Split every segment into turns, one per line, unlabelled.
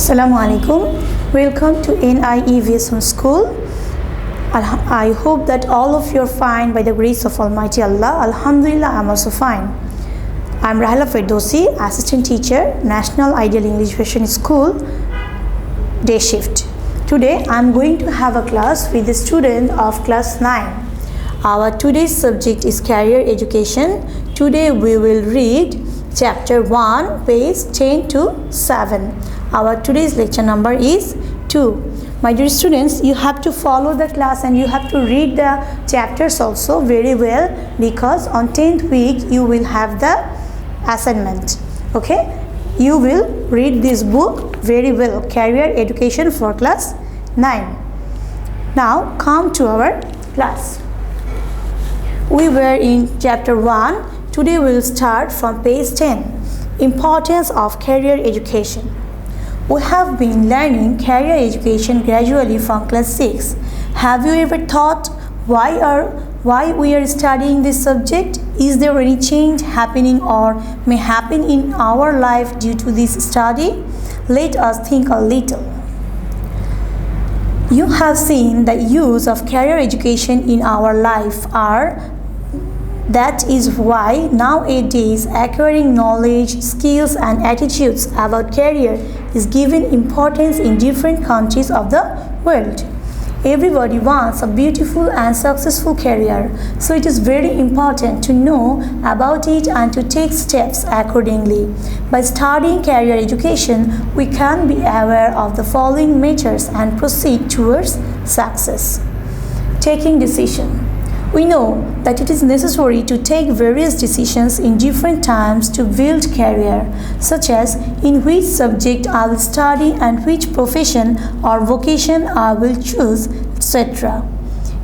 Assalamu alaikum. Welcome to NIE Vision School. I hope that all of you are fine by the grace of Almighty Allah. Alhamdulillah, I'm also fine. I'm Rahila Ferdowsi, Assistant Teacher, National Ideal English Vision School, Day Shift. Today, I'm going to have a class with the student of class 9. Our today's subject is career education. Today, we will read chapter 1, page 10 to 7. Our today's lecture number is 2. My dear students, you have to follow the class and you have to read the chapters also very well, because on 10th week you will have the assignment. Okay, you will read this book very well, Career Education for class 9. Now come to our class. We were in chapter 1. Today we will start from page 10. Importance of career education. We have been learning career education gradually from class 6. Have you ever thought why we are studying this subject? Is there any change happening or may happen in our life due to this study? Let us think a little. You have seen the use of career education in our life That is why nowadays acquiring knowledge, skills and attitudes about career is given importance in different countries of the world. Everybody wants a beautiful and successful career, so it is very important to know about it and to take steps accordingly. By studying career education, we can be aware of the following measures and proceed towards success. Taking decision. We know that it is necessary to take various decisions in different times to build career, such as in which subject I will study and which profession or vocation I will choose, etc.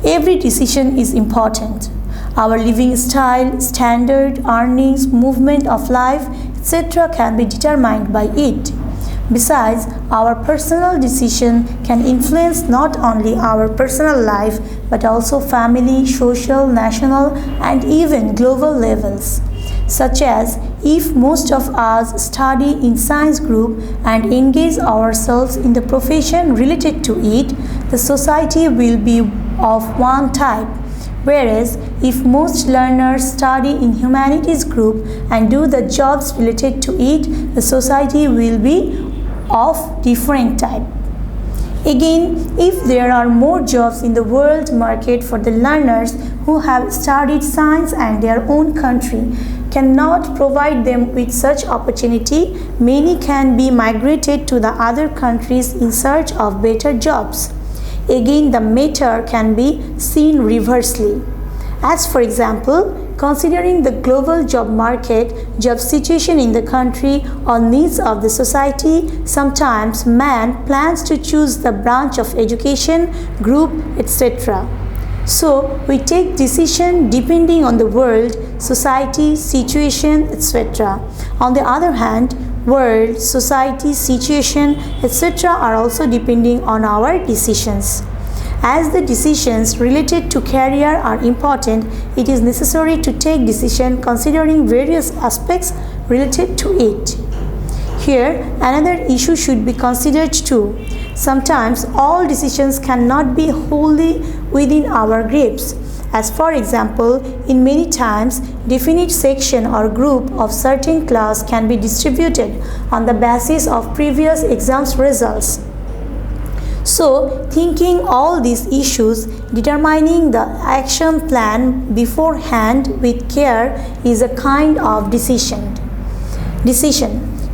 Every decision is important. Our living style, standard, earnings, movement of life, etc. can be determined by it. Besides, our personal decision can influence not only our personal life but also family, social, national and even global levels. Such as, if most of us study in science group and engage ourselves in the profession related to it, the society will be of one type. Whereas, if most learners study in humanities group and do the jobs related to it, the society will be of different type. Again, if there are more jobs in the world market for the learners who have studied science and their own country cannot provide them with such opportunity, many can be migrated to the other countries in search of better jobs. Again, the matter can be seen reversely. As for example, considering the global job market, job situation in the country or needs of the society, sometimes man plans to choose the branch of education, group, etc. So, we take decision depending on the world, society, situation, etc. On the other hand, world, society, situation, etc. are also depending on our decisions. As the decisions related to career are important, it is necessary to take decision considering various aspects related to it. Here, another issue should be considered too. Sometimes all decisions cannot be wholly within our grips. As for example, in many times, definite section or group of certain class can be distributed on the basis of previous exams results. So, thinking all these issues, determining the action plan beforehand with care is a kind of decision.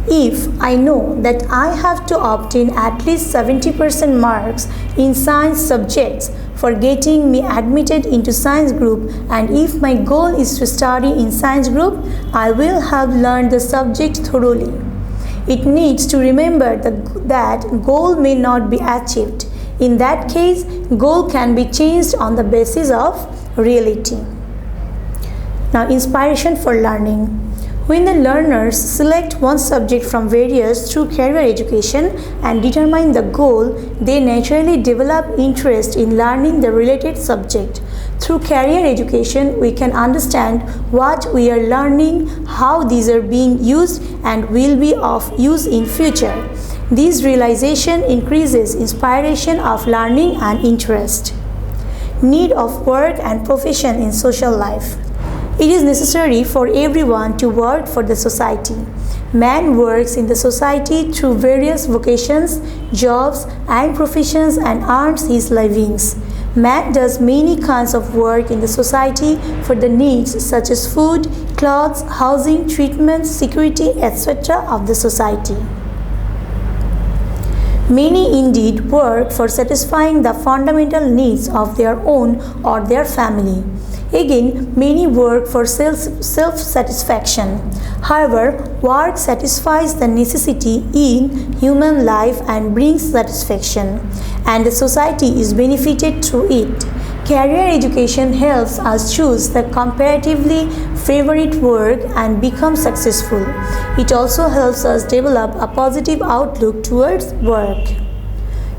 If I know that I have to obtain at least 70% marks in science subjects for getting me admitted into science group, and if my goal is to study in science group, I will have learned the subject thoroughly. It needs to remember that goal may not be achieved. In that case, goal can be changed on the basis of reality. Now, inspiration for learning. When the learners select one subject from various through career education and determine the goal, they naturally develop interest in learning the related subject. Through career education, we can understand what we are learning, how these are being used and will be of use in future. This realization increases inspiration of learning and interest. Need of work and profession in social life. It is necessary for everyone to work for the society. Man works in the society through various vocations, jobs, and professions and earns his livings. Man does many kinds of work in the society for the needs such as food, clothes, housing, treatment, security, etc. of the society. Many indeed work for satisfying the fundamental needs of their own or their family. Again, many work for self-satisfaction. However, work satisfies the necessity in human life and brings satisfaction, and the society is benefited through it. Career education helps us choose the comparatively favorite work and become successful. It also helps us develop a positive outlook towards work.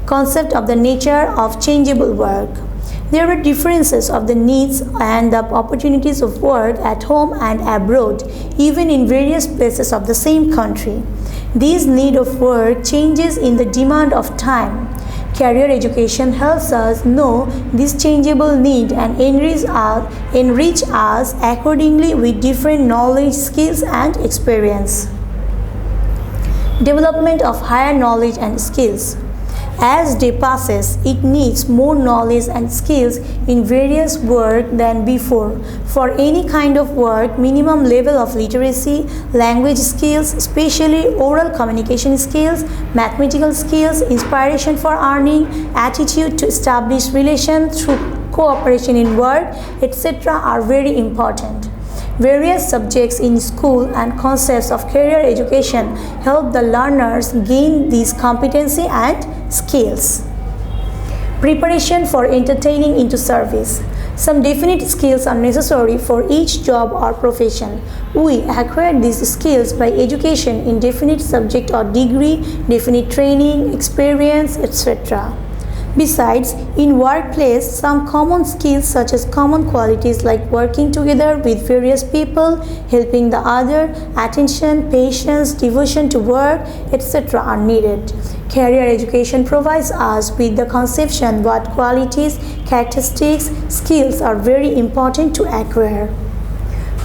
Concept of the nature of changeable work. There are differences of the needs and the opportunities of work at home and abroad, even in various places of the same country. This need of work changes in the demand of time. Career education helps us know this changeable need and enrich us accordingly with different knowledge, skills, and experience. Development of higher knowledge and skills. As day passes, it needs more knowledge and skills in various work than before. For any kind of work, minimum level of literacy, language skills, especially oral communication skills, mathematical skills, inspiration for earning, attitude to establish relations through cooperation in work, etc. are very important. Various subjects in school and concepts of career education help the learners gain these competency and skills. Preparation for entertaining into service. Some definite skills are necessary for each job or profession. We acquire these skills by education in definite subject or degree, definite training, experience, etc. Besides, in workplace, some common skills such as common qualities like working together with various people, helping the other, attention, patience, devotion to work, etc. are needed. Career education provides us with the conception what qualities, characteristics, skills are very important to acquire.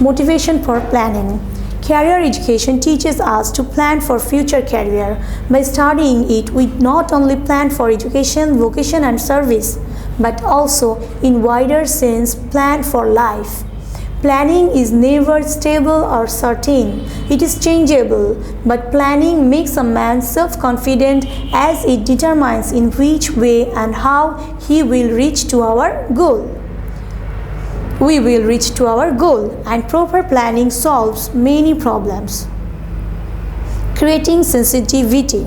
Motivation for planning. Career education teaches us to plan for future career. By studying it, we not only plan for education, vocation and service, but also in wider sense plan for life. Planning is never stable or certain. It is changeable, but planning makes a man self-confident as it determines in which way and how he will reach to our goal. We will reach to our goal, and proper planning solves many problems. Creating sensitivity.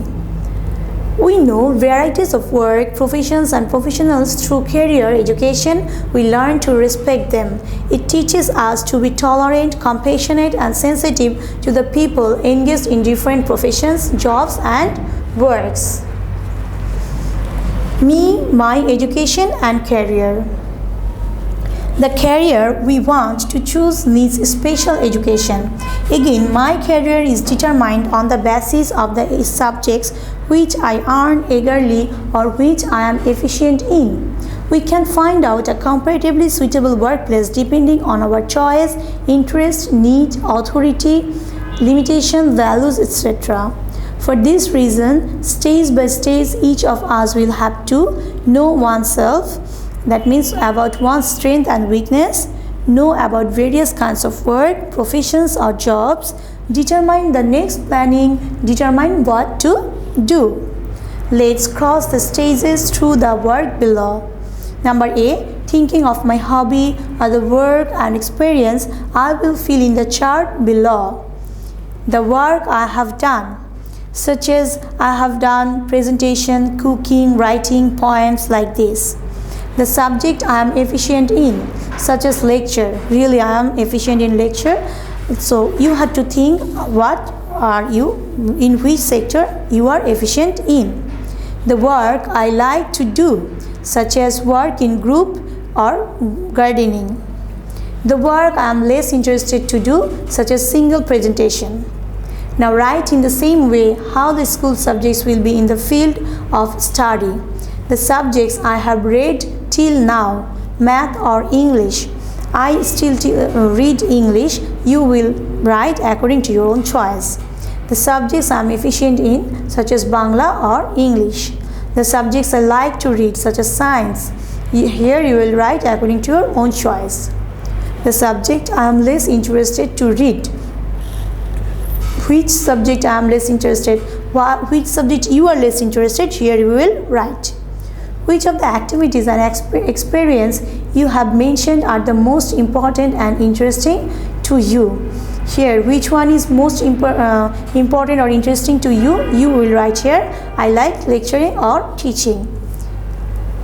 We know varieties of work, professions and professionals through career education. We learn to respect them. It teaches us to be tolerant, compassionate and sensitive to the people engaged in different professions, jobs and works. Me, my education and career. The career we want to choose needs special education. Again, my career is determined on the basis of the subjects which I earn eagerly or which I am efficient in. We can find out a comparatively suitable workplace depending on our choice, interest, need, authority, limitation, values, etc. For this reason, stage by stage, each of us will have to know oneself. That means about one's strength and weakness, know about various kinds of work, professions or jobs, determine the next planning, determine what to do. Let's cross the stages through the work below. Number A, thinking of my hobby or the work and experience, I will fill in the chart below. The work I have done, such as I have done presentation, cooking, writing, poems like this. The subject I am efficient in, such as lecture. Really, I am efficient in lecture. So you have to think what are you, in which sector you are efficient in. The work I like to do, such as work in group or gardening. The work I am less interested to do, such as single presentation. Now write in the same way how the school subjects will be in the field of study. The subjects I have read till now, math or English. I still read English. You will write according to your own choice. The subjects I am efficient in, such as Bangla or English. The subjects I like to read, such as science. Here you will write according to your own choice. The subject I am less interested to read. Which subject I am less interested, which subject you are less interested, here you will write. Which of the activities and experience you have mentioned are the most important and interesting to you? Here, which one is most important or interesting to you? You will write here, I like lecturing or teaching.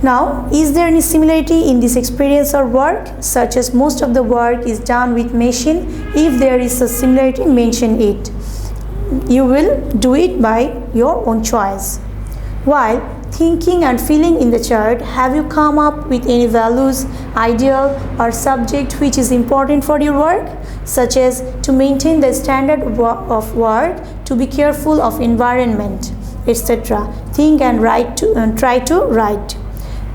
Now, is there any similarity in this experience or work, such as most of the work is done with machine? If there is a similarity, mention it. You will do it by your own choice. While thinking and feeling in the chart, have you come up with any values, ideal or subject which is important for your work, such as to maintain the standard of work, to be careful of environment, etc. Think and try to write.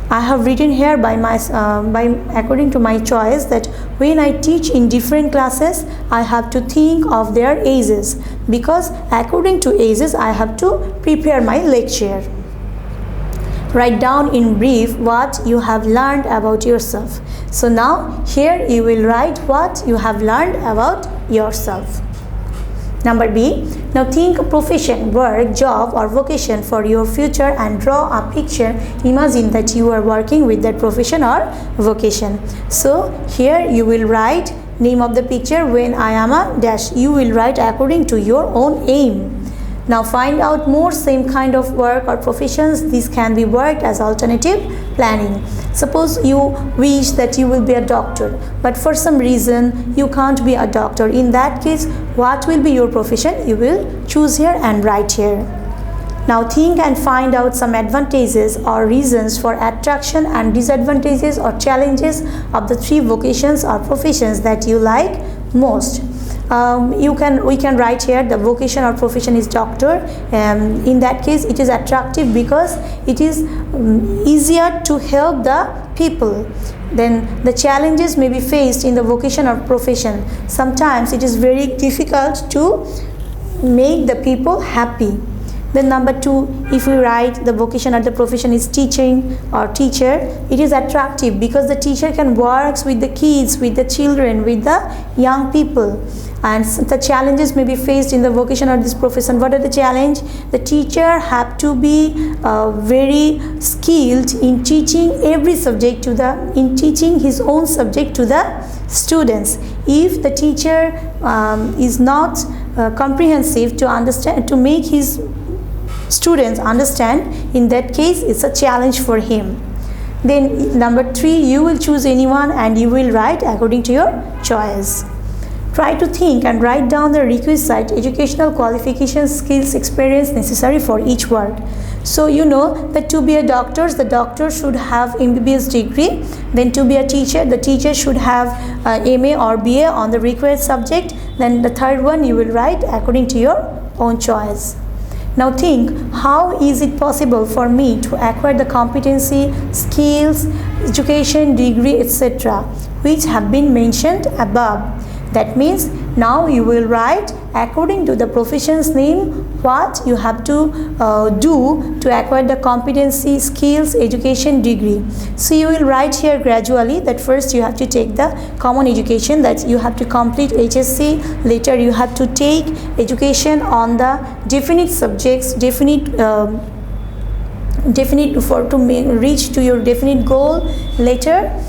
I have written here according to my choice that when I teach in different classes, I have to think of their ages, because according to ages I have to prepare my lecture. Write down in brief what you have learned about yourself. So now here you will write what you have learned about yourself. Number B. Now think a profession, work, job or vocation for your future and draw a picture. Imagine that you are working with that profession or vocation. So here you will write name of the picture. When I am a dash, you will write according to your own aim. Now find out more same kind of work or professions. These can be worked as alternative planning. Suppose you wish that you will be a doctor, but for some reason you can't be a doctor. In that case, what will be your profession? You will choose here and write here. Now think and find out some advantages or reasons for attraction and disadvantages or challenges of the three vocations or professions that you like most. We can write here the vocation or profession is doctor. In that case it is attractive because it is easier to help the people. Then the challenges may be faced in the vocation or profession. Sometimes it is very difficult to make the people happy. Then number 2, if we write the vocation or the profession is teaching or teacher, it is attractive because the teacher can work with the kids, with the children, with the young people. And the challenges may be faced in the vocation or this profession. What are the challenge? The teacher have to be very skilled in teaching every subject in teaching his own subject to the students. If the teacher is not comprehensive to understand, to make his students understand, in that case it's a challenge for him. Then number 3, you will choose anyone and you will write according to your choice. Try to think and write down the requisite educational qualifications, skills, experience necessary for each work. So you know that to be a doctor, the doctor should have MBBS degree. Then to be a teacher, the teacher should have MA or BA on the required subject. Then the third one you will write according to your own choice. Now think, how is it possible for me to acquire the competency, skills, education, degree, etc., which have been mentioned above? That means now you will write according to the profession's name what you have to do to acquire the competency, skills, education, degree. So you will write here gradually that first you have to take the common education, that you have to complete HSC, later you have to take education on the definite subjects, definite to reach to your definite goal. Later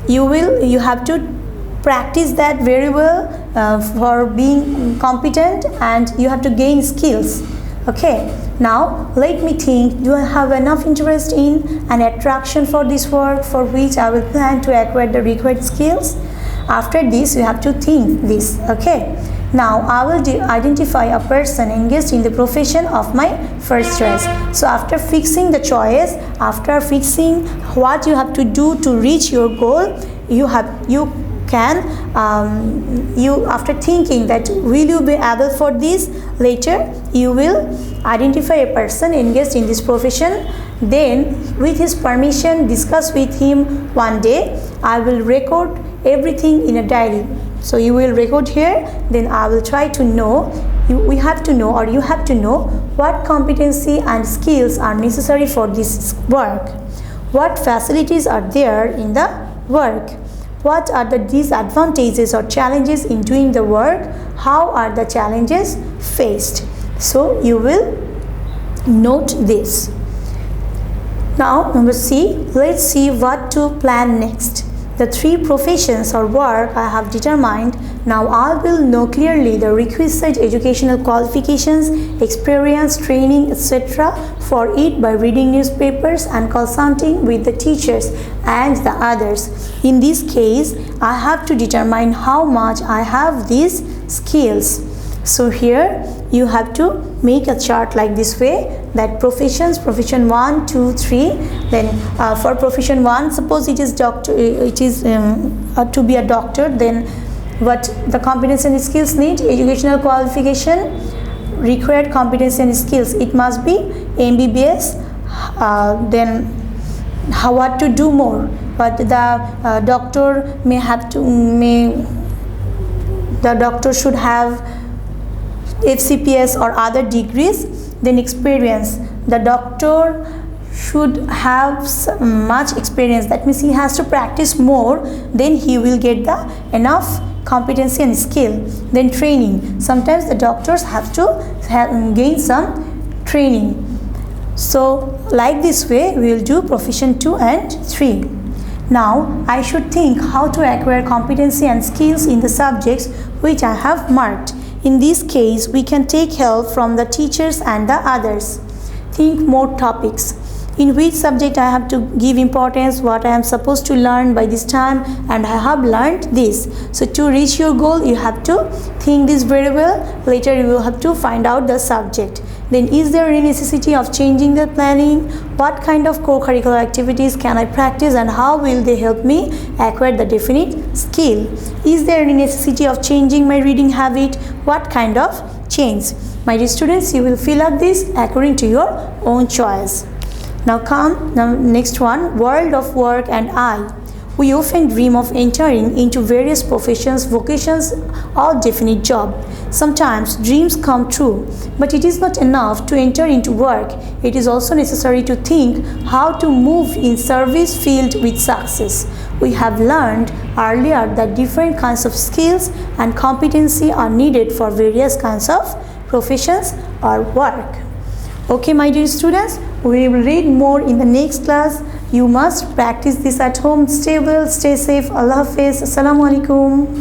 you have to practice that very well for being competent, and you have to gain skills. Okay, now let me think, do I have enough interest in and attraction for this work for which I will plan to acquire the required skills? After this you have to think this. Okay, now I will identify a person engaged in the profession of my first choice. So after fixing the choice, after fixing what you have to do to reach your goal, you can you, after thinking that will you be able for this, later you will identify a person engaged in this profession, then with his permission discuss with him one day. I will record everything in a diary. So you will record here, then I will try to know, we have to know, or you have to know, what competency and skills are necessary for this work, what facilities are there in the work, what are the disadvantages or challenges in doing the work, how are the challenges faced. So you will note this. Now number C, let's see what to plan next. The 3 professions or work I have determined. Now I will know clearly the requisite educational qualifications, experience, training, etc. for it by reading newspapers and consulting with the teachers and the others. In this case, I have to determine how much I have these skills. So here you have to make a chart like this way, that professions, profession 1, 2, 3. Then for profession 1, suppose it is doctor, it is to be a doctor, then what the competency and skills need, educational qualification, required competency and skills, it must be MBBS. Then what to do more, but the doctor the doctor should have FCPS or other degrees. Then experience, the doctor should have much experience, that means he has to practice more, then he will get the enough competency and skill. Then training, sometimes the doctors have to gain some training. So like this way we will do profession 2 and 3. Now I should think how to acquire competency and skills in the subjects which I have marked. In this case, we can take help from the teachers and the others. Think more topics. In which subject I have to give importance, what I am supposed to learn by this time, and I have learned this. So to reach your goal, you have to think this very well. Later you will have to find out the subject. Then is there any necessity of changing the planning? What kind of co-curricular activities can I practice and how will they help me acquire the definite skill? Is there any necessity of changing my reading habit? What kind of change? My dear students, you will fill up this according to your own choice. Now next one, world of work and I. We often dream of entering into various professions, vocations, or definite job. Sometimes dreams come true, but it is not enough to enter into work. It is also necessary to think how to move in service field with success. We have learned earlier that different kinds of skills and competency are needed for various kinds of professions or work. Okay, my dear students, we will read more in the next class. You must practice this at home. Stay well, stay safe. Allah Hafiz. Assalamu alaikum.